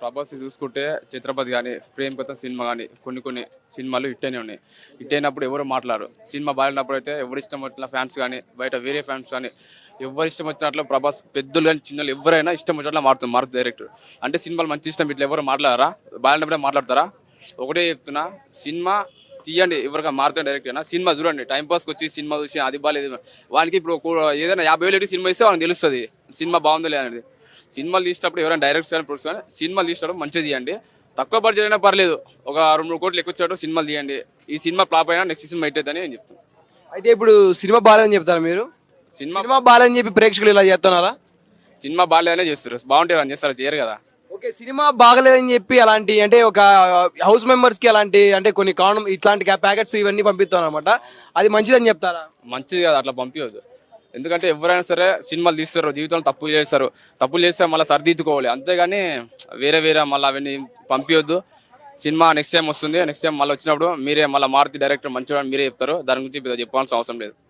ప్రభాస్ చూసుకుంటే ఛత్రపతి కానీ ప్రేమ్ కథ సినిమా కానీ కొన్ని సినిమాలు హిట్ అయినా ఉన్నాయి. హిట్ అయినప్పుడు ఎవరు మాట్లాడరు. సినిమా బాగాలేనప్పుడు అయితే ఎవరు ఇష్టం వచ్చిన ఫ్యాన్స్ కానీ బయట వేరే ఫ్యాన్స్ కానీ ఎవరు ఇష్టం వచ్చినట్లు ప్రభాస్ పెద్దలు కానీ చిన్నలు ఎవరైనా ఇష్టం వచ్చినట్లు మారుతుంది డైరెక్టర్. అంటే సినిమాలు మంచి ఇష్టం ఇట్లా ఎవరు మాట్లాడరా, బాగాలేనప్పుడే మాట్లాడతారా? ఒకటే చెప్తున్నా, సినిమా తీయండి, ఎవరిగా మారుతుంది డైరెక్ట్ అయినా సినిమా చూడండి. టైంపాస్కి వచ్చి సినిమా చూసి అది బాగాలేదు వానికి ఇప్పుడు ఏదైనా 50,000 సినిమా ఇస్తే వాళ్ళకి తెలుస్తుంది సినిమా బాగుందో లేదనేది. సినిమాలు తీసేటప్పుడు ఎవరైనా డైరెక్ట్ కానీ ప్రొడ్యూస్ కానీ సినిమాలు తీసేటప్పుడు మంచిగా తీయండి. తక్కువ బడ్జెట్ అయినా పర్లేదు, ఒక 2-3 కోట్లు ఎక్కువ వచ్చేటప్పుడు సినిమాలు తీయండి. ఈ సినిమా ఫ్లాప్ అయినా నెక్స్ట్ సినిమా హిట్ అవుతుందని నేను చెప్తాను. అయితే ఇప్పుడు సినిమా బాగాలేదని చెప్తారా మీరు? సినిమా సినిమా బాగాలేదని చెప్పి ప్రేక్షకులు ఇలా చేస్తున్నారా? సినిమా బాగాలేదనే చేస్తారు, బాగుంటే అని చేస్తారు, చేయరు కదా. ఓకే, సినిమా బాగలేదని చెప్పి అలాంటి అంటే ఒక హౌస్ మెంబర్స్ కి అలాంటి అంటే కొన్ని కారణం ఇట్లాంటి ప్యాకెట్స్ ఇవన్నీ పంపిస్తాను అనమాట, అది మంచిదని చెప్తారా? మంచిది కదా, అట్లా పంపించవద్దు. ఎందుకంటే ఎవరైనా సరే సినిమాలు తీస్తారు, జీవితంలో తప్పులు చేస్తారు, తప్పులు చేస్తే మళ్ళీ సరిదిద్దుకోవాలి, అంతేగాని వేరే మళ్ళీ అవన్నీ పంపించొద్దు. సినిమా నెక్స్ట్ టైం వస్తుంది, నెక్స్ట్ టైం మళ్ళీ వచ్చినప్పుడు మీరే మళ్ళీ మారుతి డైరెక్టర్ మంచిగా మీరే చెప్తారు, దాని గురించి చెప్పాల్సిన అవసరం లేదు.